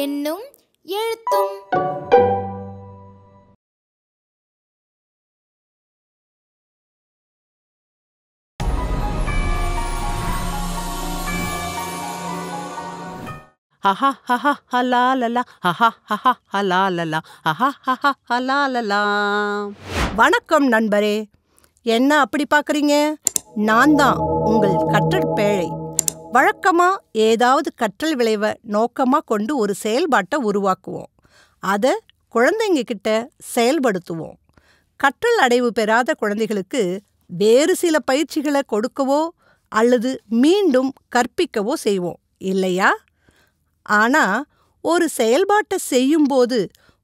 எண்ணும் எழுத்தும். ஹஹா ஹஹா ஹலாலலா ஹஹா ஹஹா ஹலாலலா ஹஹா ஹஹா ஹலாலலா. வணக்கம் நண்பரே. என்ன அப்படி பார்க்குறீங்க? நான் தான் உங்கள் கற்றல் பேழை. வழக்கமாக ஏதாவது கற்றல் விளைவை நோக்கமாக கொண்டு ஒரு செயல்பாட்டை உருவாக்குவோம். அதை குழந்தைங்க கிட்ட செயல்படுத்துவோம். கற்றல் அடைவு பெறாத குழந்தைகளுக்கு வேறு சில பயிற்சிகளை கொடுக்கவோ அல்லது மீண்டும் கற்பிக்கவோ செய்வோம் இல்லையா? ஆனால் ஒரு செயல்பாட்டை செய்யும்போது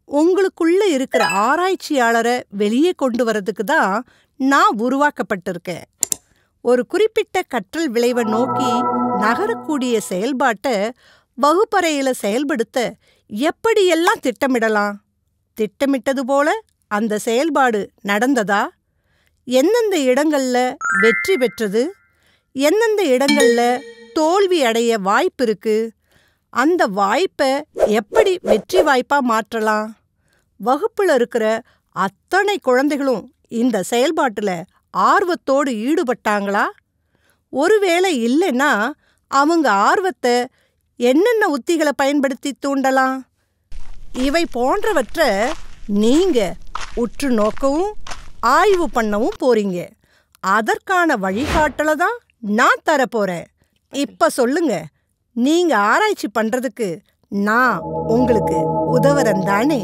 உங்களுக்குள்ளே இருக்கிற ஆராய்ச்சியாளரை வெளியே கொண்டு வரதுக்கு தான் நான் உருவாக்கப்பட்டிருக்கேன். ஒரு குறிப்பிட்ட கற்றல் விளைவை நோக்கி நகரக்கூடிய செயல்பாட்டை வகுப்பறையில் செயல்படுத்த எப்படியெல்லாம் திட்டமிடலாம்? திட்டமிட்டது போல அந்த செயல்பாடு நடந்ததா? எந்தெந்த இடங்களில் வெற்றி பெற்றது? எந்தெந்த இடங்களில் தோல்வி அடைய வாய்ப்பு இருக்கு? அந்த வாய்ப்பை எப்படி வெற்றி வாய்ப்பாக மாற்றலாம்? வகுப்பில் இருக்கிற அத்தனை குழந்தைகளும் இந்த செயல்பாட்டில் ஆர்வத்தோடு ஈடுபட்டாங்களா? ஒருவேளை இல்லைன்னா அவங்க ஆர்வத்தை என்னென்ன உத்திகளை பயன்படுத்தி தூண்டலாம்? இவை போன்றவற்றை நீங்கள் உற்று நோக்கவும் ஆய்வு பண்ணவும் போறீங்க. அதற்கான வழிகாட்டலை தான் நான் தரப்போகிறேன். இப்போ சொல்லுங்க, நீங்கள் ஆராய்ச்சி பண்ணுறதுக்கு நான் உங்களுக்கு உதவுறேன் தானே?